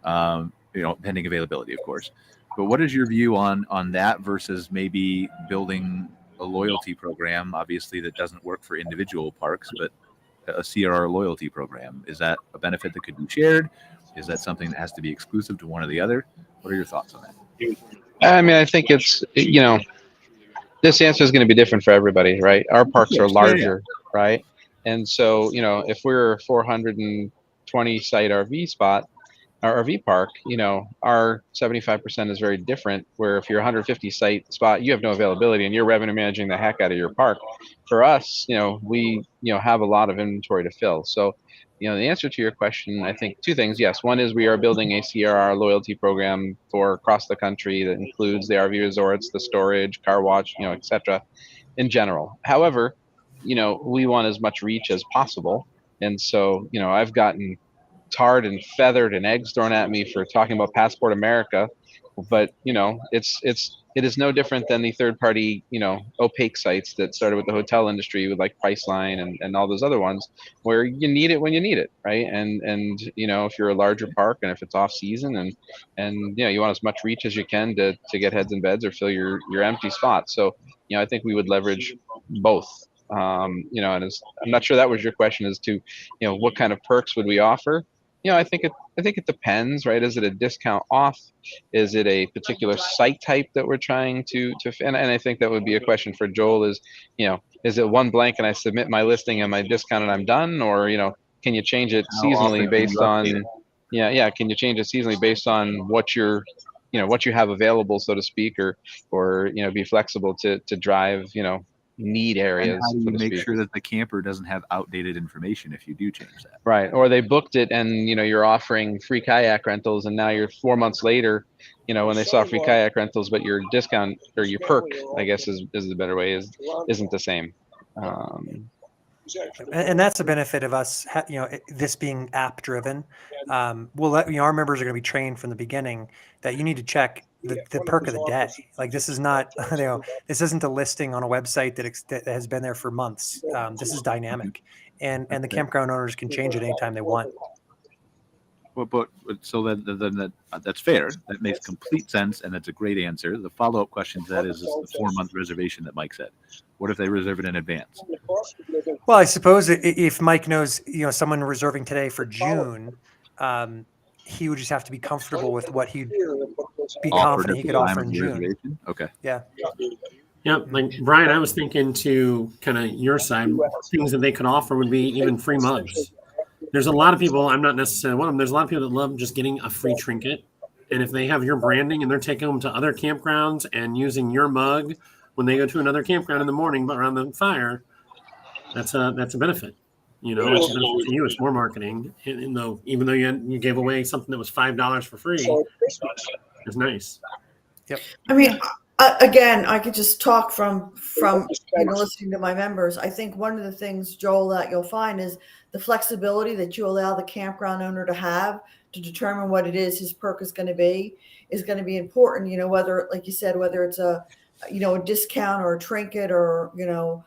you know, pending availability, of course. But what is your view on that versus maybe building a loyalty program, obviously that doesn't work for individual parks, but a CRR loyalty program? Is that a benefit that could be shared? Is that something that has to be exclusive to one or the other? What are your thoughts on that? I mean, I think it's, you know, this answer is going to be different for everybody, right? Our parks are larger, right? And so, you know, if we're a 420 site RV spot, our RV park, you know, our 75% is very different, where if you're a 150 site spot, you have no availability and you're revenue managing the heck out of your park. For us, you know, we, you know, have a lot of inventory to fill. So, you know, the answer to your question, I think two things. Yes, one is we are building a CRR loyalty program for across the country that includes the RV resorts, the storage, car wash, you know, et cetera, in general. However, you know, we want as much reach as possible. And so, you know, I've gotten tarred and feathered and eggs thrown at me for talking about Passport America, but you know, it is no different than the third party, you know, opaque sites that started with the hotel industry with like Priceline and all those other ones, where you need it when you need it, right? And you know, if you're a larger park and if it's off season and you know, you want as much reach as you can to get heads in beds or fill your empty spots. So you know, I think we would leverage both. You know, and I'm not sure that was your question as to, you know, what kind of perks would we offer. You know, I think it depends, right? Is it a discount off? Is it a particular site type that we're trying to and I think that would be a question for Joel is, you know, is it one blank and I submit my listing and my discount and I'm done? Or, you know, can you change it seasonally based on, can you change it seasonally based on what you're, you know, what you have available, so to speak, or, you know, be flexible to drive, you know, need areas. And how do you make sure that the camper doesn't have outdated information if you do change that? Right. Or they booked it and, you know, you're offering free kayak rentals and now you're 4 months later, you know, when they saw free kayak rentals, but your discount or your perk, I guess is the better way, isn't the same. And that's the benefit of us, you know, this being app driven. We'll let, you know, our members are going to be trained from the beginning that you need to check the perk of the day. Like, this is not, you know, this isn't a listing on a website that has been there for months. This is dynamic, and the campground owners can change it anytime they want. Well, but so then that's fair. That makes complete sense, and that's a great answer. The follow-up question to that is the 4-month reservation that Mike said. What if they reserve it in advance? Well, I suppose if Mike knows, you know, someone reserving today for June, he would just have to be comfortable with what he'd be confident he could offer in June. Okay. Yeah. Yeah, like Brian, I was thinking to kind of your side, things that they could offer would be even free mugs. There's a lot of people, I'm not necessarily one of them, there's a lot of people that love just getting a free trinket. And if they have your branding and they're taking them to other campgrounds and using your mug when they go to another campground in the morning but around the fire, that's a benefit. You know, it's a benefit to you. It's more marketing. And even though you gave away something that was $5 for free, it's nice. Yep. I mean, again, I could just talk from you know, listening to my members. I think one of the things, Joel, that you'll find is the flexibility that you allow the campground owner to have to determine what it is his perk is going to be important. You know, whether, like you said, whether it's a, you know, a discount or a trinket or, you know,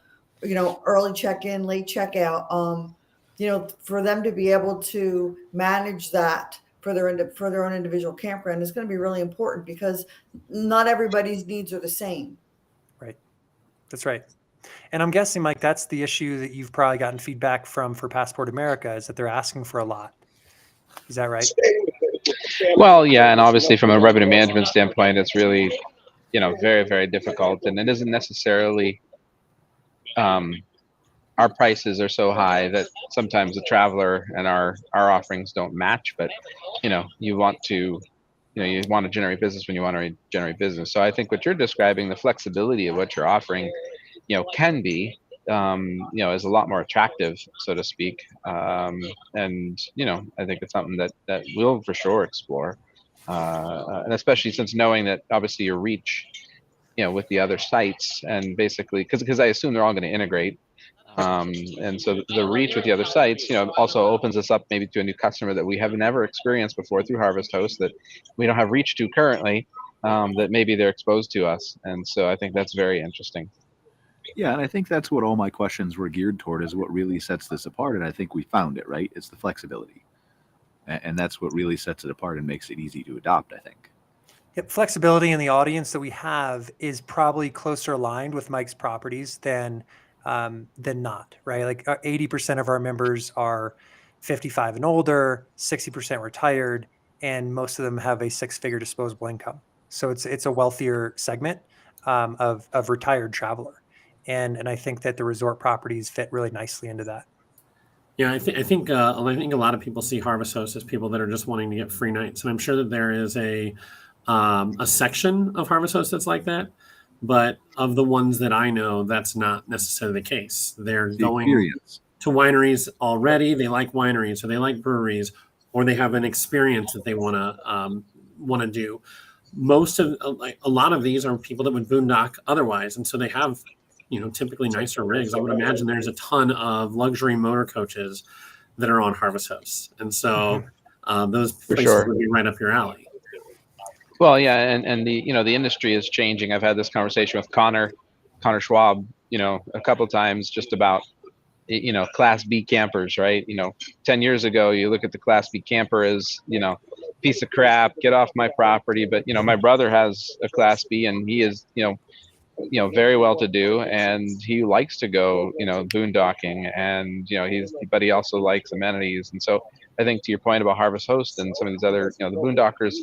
early check-in, late checkout, you know, for them to be able to manage that for their own individual campground is going to be really important, because not everybody's needs are the same. Right. That's right. And I'm guessing, Mike, that's the issue that you've probably gotten feedback for Passport America, is that they're asking for a lot. Is that right? Well, yeah, and obviously from a revenue management standpoint, it's really, you know, very, very difficult, and it isn't necessarily. Our prices are so high that sometimes the traveler and our offerings don't match, but you know, you want to generate business when you want to generate business. So I think what you're describing, the flexibility of what you're offering, you know, can be, you know, is a lot more attractive, so to speak. And, you know, I think it's something that we'll for sure explore. And especially since knowing that obviously your reach, with the other sites, and basically because I assume they're all going to integrate. And so the reach with the other sites, also opens us up maybe to a new customer that we have never experienced before through Harvest Host, that we don't have reach to currently, that maybe they're exposed to us. And so I think that's very interesting. Yeah, and I think that's what all my questions were geared toward, is what really sets this apart. And I think we found it, right? It's the flexibility. And that's what really sets it apart and makes it easy to adopt, I think. Yep, flexibility in the audience that we have is probably closer aligned with Mike's properties than not, right? Like 80% of our members are 55 and older, 60% retired, and most of them have a 6-figure disposable income. So it's a wealthier segment of retired traveler, and I think that the resort properties fit really nicely into that. Yeah, I think a lot of people see Harvest Host as people that are just wanting to get free nights, and I'm sure that there is a section of Harvest Host that's like that. But of the ones that I know, that's not necessarily the case. They're going to wineries already. They like wineries, or they like breweries, or they have an experience that they want to do. Most of a lot of these are people that would boondock otherwise, and so they have typically nicer rigs. I would imagine there's a ton of luxury motor coaches that are on Harvest Hosts, and so those places would be right up your alley. Well, yeah, and the the industry is changing. I've had this conversation with Connor Schwab, a couple of times, just about Class B campers, right? 10 years ago, you look at the Class B camper as piece of crap, get off my property. But my brother has a Class B, and he is very well to do, and he likes to go boondocking, and but he also likes amenities. And so I think to your point about Harvest Host and some of these other the boondockers,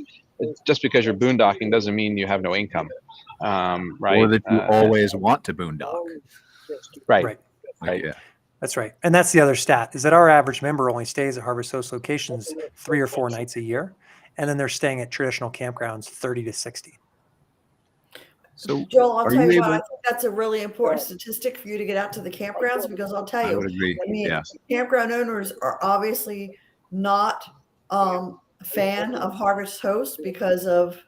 just because you're boondocking doesn't mean you have no income, right? Or that you always want to boondock. Right. Yeah. That's right. And that's the other stat, is that our average member only stays at Harvest Host locations 3 or 4 nights a year, and then they're staying at traditional campgrounds 30 to 60. So Joel, I'll tell you what, I think that's a really important statistic for you to get out to the campgrounds, because I'll tell you, I would agree. Campground owners are obviously not a fan of Harvest Host because of,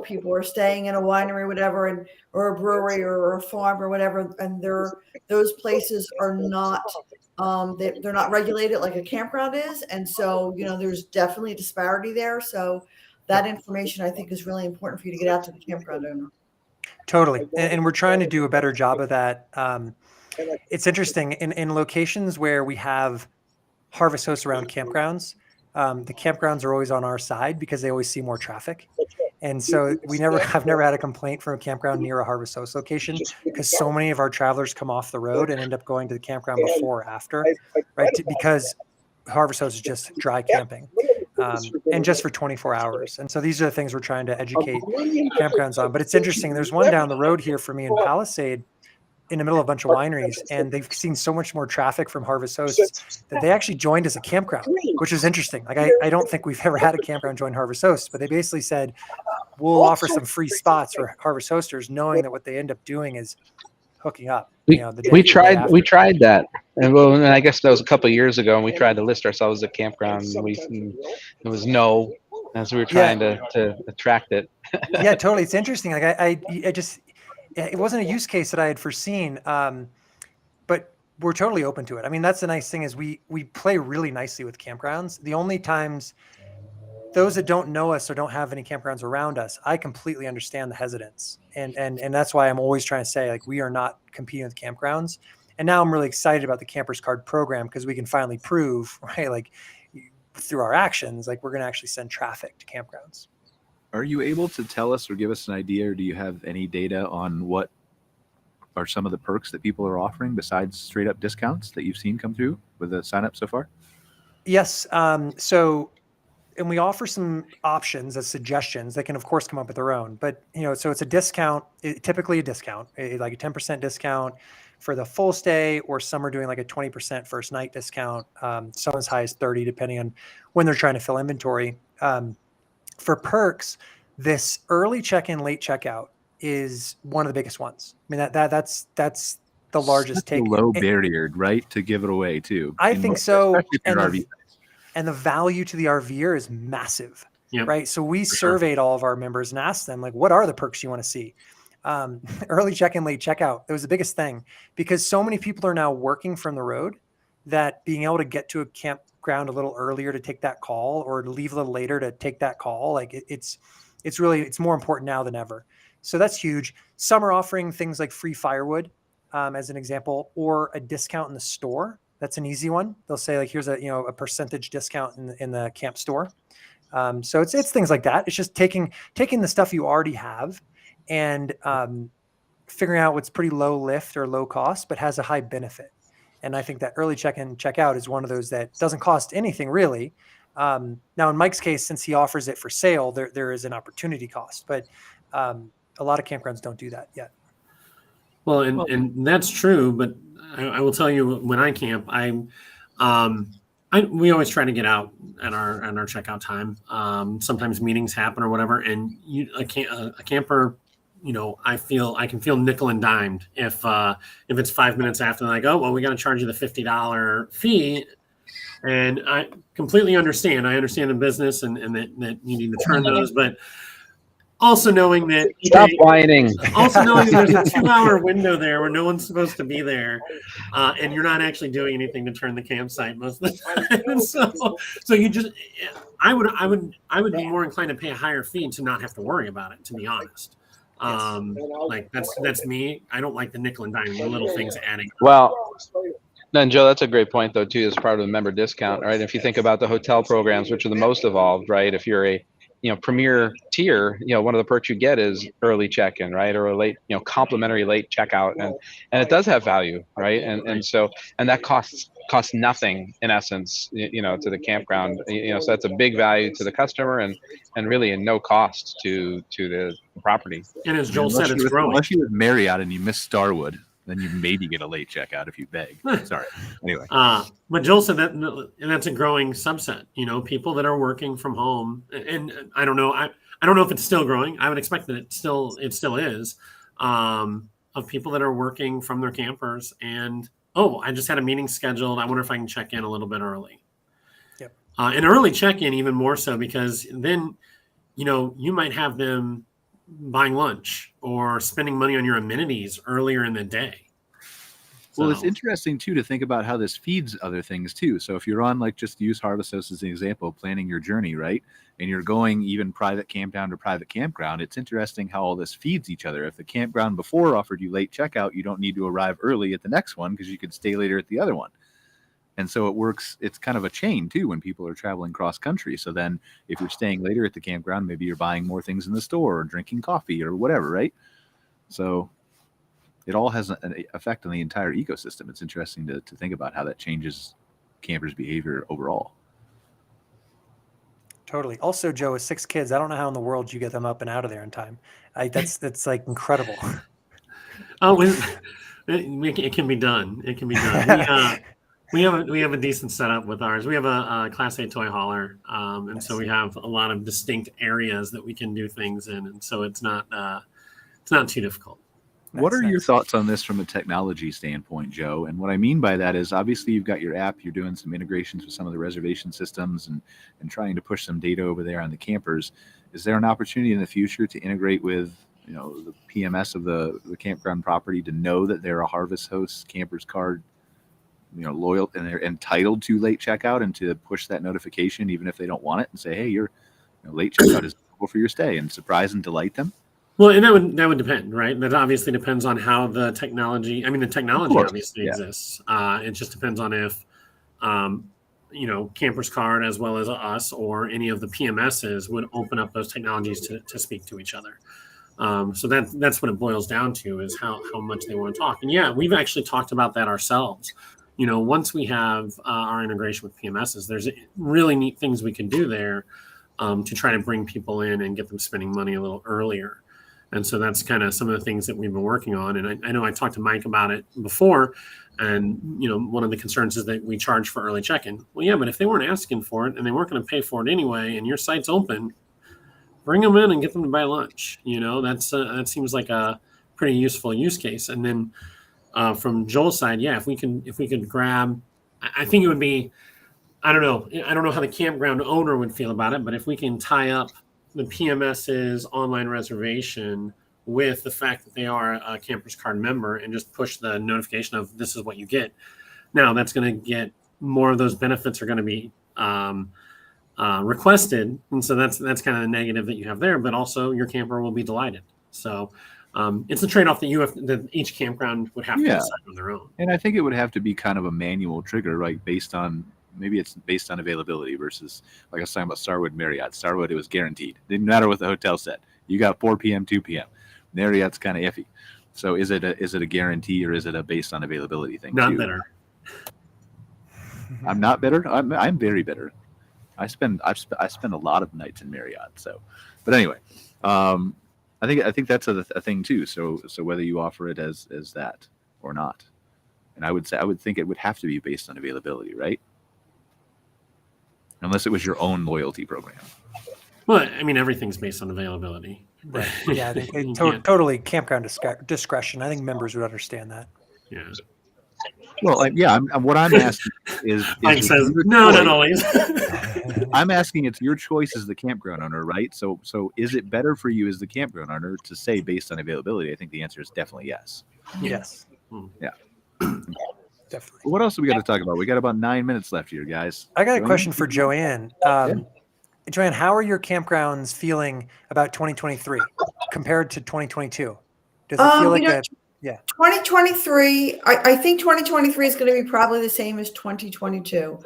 people are staying in a winery, whatever, or a brewery or a farm or whatever, and those places are not they're not regulated like a campground is, and so there's definitely a disparity there. So that information, I think, is really important for you to get out to the campground owner. Totally. And we're trying to do a better job of that. It's interesting in locations where we have Harvest Hosts around campgrounds. The campgrounds are always on our side because they always see more traffic. And so I've never had a complaint from a campground near a Harvest Host location, because so many of our travelers come off the road and end up going to the campground before or after, right? Because Harvest Host is just dry camping, and just for 24 hours. And so these are the things we're trying to educate campgrounds on. But it's interesting. There's one down the road here for me in Palisade, in the middle of a bunch of wineries, and they've seen so much more traffic from Harvest Hosts that they actually joined as a campground, which is interesting. Like I don't think we've ever had a campground join Harvest Hosts, but they basically said, we'll offer some free spots for Harvest Hosters, knowing that what they end up doing is hooking up. We tried that, and I guess that was a couple of years ago, and we tried to list ourselves as a campground. It was no, as we were trying to attract it. Yeah, totally. It's interesting. Like I just, it wasn't a use case that I had foreseen, but we're totally open to it. I mean, that's the nice thing, is we play really nicely with campgrounds. The only times those that don't know us or don't have any campgrounds around us, I completely understand the hesitance. And that's why I'm always trying to say, like, we are not competing with campgrounds. And now I'm really excited about the CampersCard program, because we can finally prove, right, like through our actions, like we're going to actually send traffic to campgrounds. Are you able to tell us or give us an idea, or do you have any data on what are some of the perks that people are offering besides straight up discounts that you've seen come through with the sign up so far? Yes. And we offer some options as suggestions. They can, of course, come up with their own. But, so it's a discount, typically a discount, like a 10% discount for the full stay, or some are doing like a 20% first night discount, some as high as 30, depending on when they're trying to fill inventory. For perks, this early check-in, late checkout is one of the biggest ones. I mean, that's the largest take. Low barrier, right, to give it away too. I think so. And the value to the RVer is massive. right? So we surveyed all of our members and asked them, like, what are the perks you want to see? Early check-in, late checkout. It was the biggest thing because so many people are now working from the road that being able to get to a campground a little earlier to take that call or to leave a little later to take that call, like it's more important now than ever. So that's huge. Some are offering things like free firewood, as an example, or a discount in the store. That's an easy one. They'll say like, here's a percentage discount in the camp store. So it's things like that. It's just taking the stuff you already have and figuring out what's pretty low lift or low cost, but has a high benefit. And I think that early check-in, check-out is one of those that doesn't cost anything really. Now in Mike's case, since he offers it for sale, there is an opportunity cost, but a lot of campgrounds don't do that yet. Well, and that's true, but I will tell you when I camp, we always try to get out at our checkout time. Sometimes meetings happen or whatever, and a camper, I can feel nickel and dimed if it's 5 minutes after, they're like, oh well, we got to charge you the $50 fee, and I completely understand. I understand the business and that you need to turn those, but also knowing that stop whining. Also knowing there's a 2-hour window there where no one's supposed to be there, and you're not actually doing anything to turn the campsite most of the time. So you just, I would be more inclined to pay a higher fee to not have to worry about it, to be honest. Like that's me. I don't like the nickel and dime, the little things adding. Well, then Joe, that's a great point though too, as part of the member discount, right? If you think about the hotel programs, which are the most evolved, right? If you're a premier tier, one of the perks you get is early check-in, right? Or a late, complimentary late checkout. And it does have value, right? And that costs nothing in essence, to the campground, so that's a big value to the customer and really in no cost to the property. And as Joel said, it's growing. Unless you with Marriott and you miss Starwood, then you maybe get a late checkout if you beg. Sorry. Anyway. But Joel said that, and that's a growing subset. People that are working from home, and I don't know. I don't know if it's still growing. I would expect that it still is. Of people that are working from their campers, and I just had a meeting scheduled. I wonder if I can check in a little bit early. Yep. And early check-in even more so because then, you might have them buying lunch or spending money on your amenities earlier in the day. Well, it's interesting too to think about how this feeds other things too. So if you're on, like, just use Harvest Host as an example, planning your journey, right? And you're going even private campground to private campground, it's interesting how all this feeds each other. If the campground before offered you late checkout, you don't need to arrive early at the next one because you could stay later at the other one. And so it works. It's kind of a chain too when people are traveling cross country. So then if you're staying later at the campground, maybe you're buying more things in the store or drinking coffee or whatever, right? So it all has an effect on the entire ecosystem. It's interesting to think about how that changes campers' behavior overall. Totally. Also, Joe, with 6 kids, I don't know how in the world you get them up and out of there in time. That's like incredible. It can be done. It can be done. We have a decent setup with ours. We have a Class A toy hauler, and so we have a lot of distinct areas that we can do things in, and so it's not too difficult. What are your thoughts on this from a technology standpoint, Joe? And what I mean by that is obviously you've got your app, you're doing some integrations with some of the reservation systems and trying to push some data over there on the campers. Is there an opportunity in the future to integrate with, the PMS of the campground property to know that they're a Harvest Host CampersCard, loyal and they're entitled to late checkout, and to push that notification even if they don't want it and say, hey, your late checkout is available for your stay, and surprise and delight them? Well, and that would depend, right? That obviously depends on how the technology obviously exists. It just depends on if, CampersCard as well as us or any of the PMSs would open up those technologies to speak to each other. So that's what it boils down to, is how much they want to talk. And yeah, we've actually talked about that ourselves. Once we have our integration with PMSs, there's really neat things we can do there to try to bring people in and get them spending money a little earlier. And so that's kind of some of the things that we've been working on. And I know I talked to Mike about it before. And, one of the concerns is that we charge for early check-in. Well, yeah, but if they weren't asking for it and they weren't going to pay for it anyway, and your site's open, bring them in and get them to buy lunch. That seems like a pretty useful use case. And then from Joel's side, yeah, if we could grab, I think it would be, I don't know. I don't know how the campground owner would feel about it, but if we can tie up the PMS's online reservation with the fact that they are a CampersCard member and just push the notification of this is what you get, now that's going to get more of those benefits are going to be requested, and so that's kind of the negative that you have there. But also, your camper will be delighted. So it's a trade-off that each campground would have to decide on their own. And I think it would have to be kind of a manual trigger, right? Maybe it's based on availability versus, like I was talking about Starwood, Marriott. Starwood, it was guaranteed. Didn't matter what the hotel said. You got 4 p.m., 2 p.m. Marriott's kind of iffy. So is it a guarantee or is it a based on availability thing? Not bitter. I'm not bitter. I'm very bitter. I spend a lot of nights in Marriott. So, but anyway, I think that's a thing too. So whether you offer it as that or not, and I would think it would have to be based on availability, right? Unless it was your own loyalty program. Well, I mean, everything's based on availability. Right. Yeah, I think totally campground discretion. I think members would understand that. Yeah. Well, what I'm asking is Mike says, no, not always. I'm asking it's your choice as the campground owner, right? So is it better for you as the campground owner to say based on availability? I think the answer is definitely yes. Yes. Yeah. Definitely. What else do we got to talk about? We got about 9 minutes left here, guys. I got a question for Joann. Joann, how are your campgrounds feeling about 2023 compared to 2022? Does it feel like 2023, I think 2023 is going to be probably the same as 2022.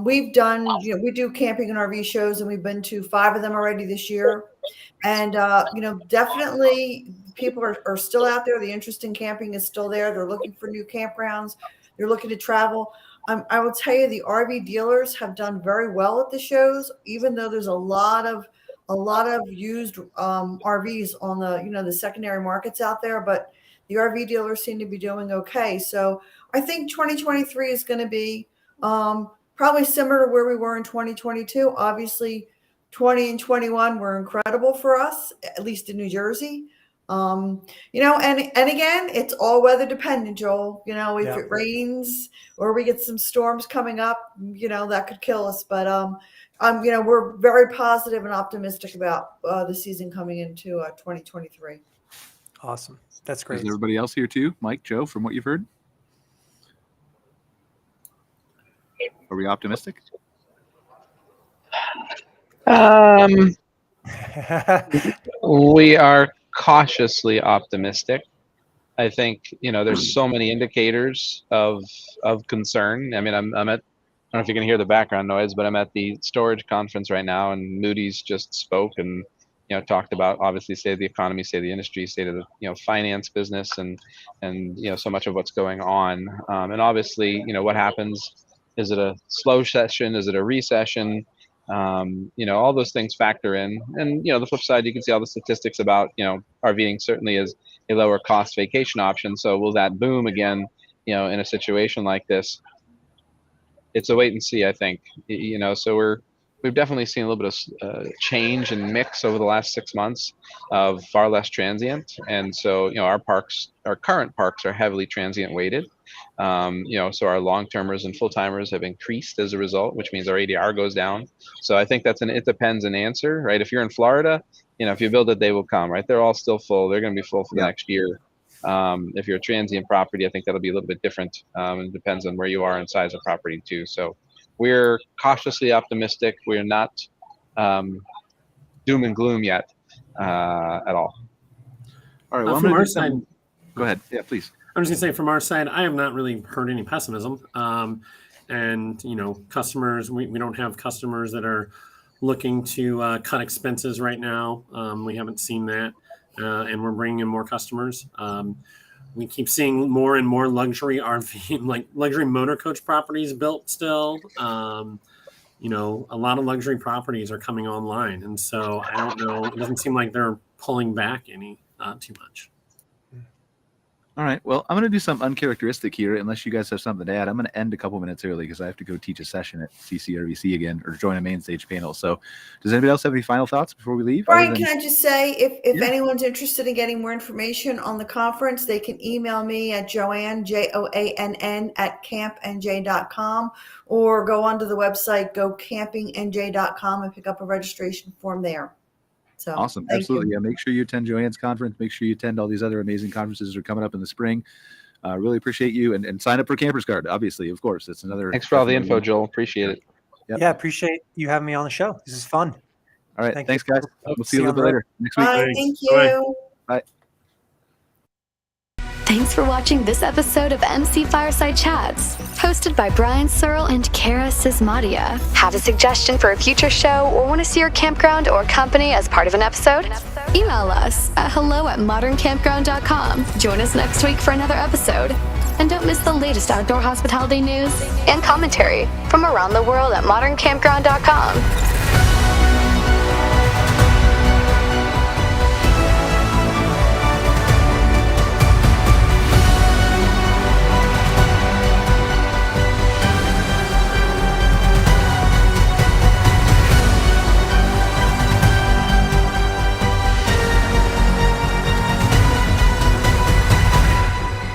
We've done, we do camping and RV shows, and we've been to 5 of them already this year. And, definitely people are still out there. The interest in camping is still there. They're looking for new campgrounds. They're looking to travel. I will tell you, the RV dealers have done very well at the shows, even though there's a lot of used RVs on the secondary markets out there. But the RV dealers seem to be doing okay. So I think 2023 is going to be probably similar to where we were in 2022. Obviously, 20 and 21 were incredible for us, at least in New Jersey. And again, it's all weather dependent, Joel. If it rains or we get some storms coming up, that could kill us. But we're very positive and optimistic about the season coming into 2023. Awesome. That's great. Is everybody else here too? Mike, Joe, from what you've heard? Are we optimistic? We are cautiously optimistic. I think, there's so many indicators of concern. I mean, I'm at, I don't know if you can hear the background noise, but I'm at the storage conference right now, and Moody's just spoke and talked about, obviously, state of the economy, state of the industry, state of the finance business, and so much of what's going on. And obviously, what happens? Is it a slow session? Is it a recession? All those things factor in. And the flip side, you can see all the statistics about RVing certainly is a lower cost vacation option. So will that boom again? In a situation like this? It's a wait and see, I think. So we've definitely seen a little bit of change and mix over the last 6 months of far less transient. And so, our current parks are heavily transient weighted. So our long-termers and full-timers have increased as a result, which means our ADR goes down. So I think that's it depends an answer, right? If you're in Florida, if you build it, they will come, right? They're all still full. They're going to be full for the next year. If you're a transient property, I think that'll be a little bit different. It depends on where you are and size of property too. So we're cautiously optimistic. We're not doom and gloom yet at all. All right. Well, from our side, go ahead. Yeah, please. I was going to say, from our side, I have not really heard any pessimism. Customers, we don't have customers that are looking to cut expenses right now. We haven't seen that, and we're bringing in more customers. We keep seeing more and more luxury RV, like luxury motor coach properties built still. A lot of luxury properties are coming online. And so I don't know, it doesn't seem like they're pulling back any too much. All right. Well, I'm going to do something uncharacteristic here, unless you guys have something to add. I'm going to end a couple minutes early because I have to go teach a session at CCRVC again or join a main stage panel. So does anybody else have any final thoughts before we leave? Brian, can I just say, if Yeah. anyone's interested in getting more information on the conference, they can email me at Joann, Joann, at campnj.com, or go onto the website, gocampingnj.com, and pick up a registration form there. So Awesome. thank Absolutely. you. Yeah. Make sure you attend Joann's conference. Make sure you attend all these other amazing conferences that are coming up in the spring. Really appreciate you, and sign up for CampersCard. Obviously, of course, it's another. Thanks for all the info, Joel. Appreciate it. Yep. Yeah, appreciate you having me on the show. This is fun. All right. Thank Thanks, you. guys. We'll see you a little bit later next week. Bye. Thanks. Thank Bye. you. Bye. Thanks for watching this episode of MC Fireside Chats, hosted by Brian Searle and Kara Sismadia. Have a suggestion for a future show or want to see your campground or company as part of an episode? Email us at hello@moderncampground.com. Join us next week for another episode. And don't miss the latest outdoor hospitality news and commentary from around the world at moderncampground.com.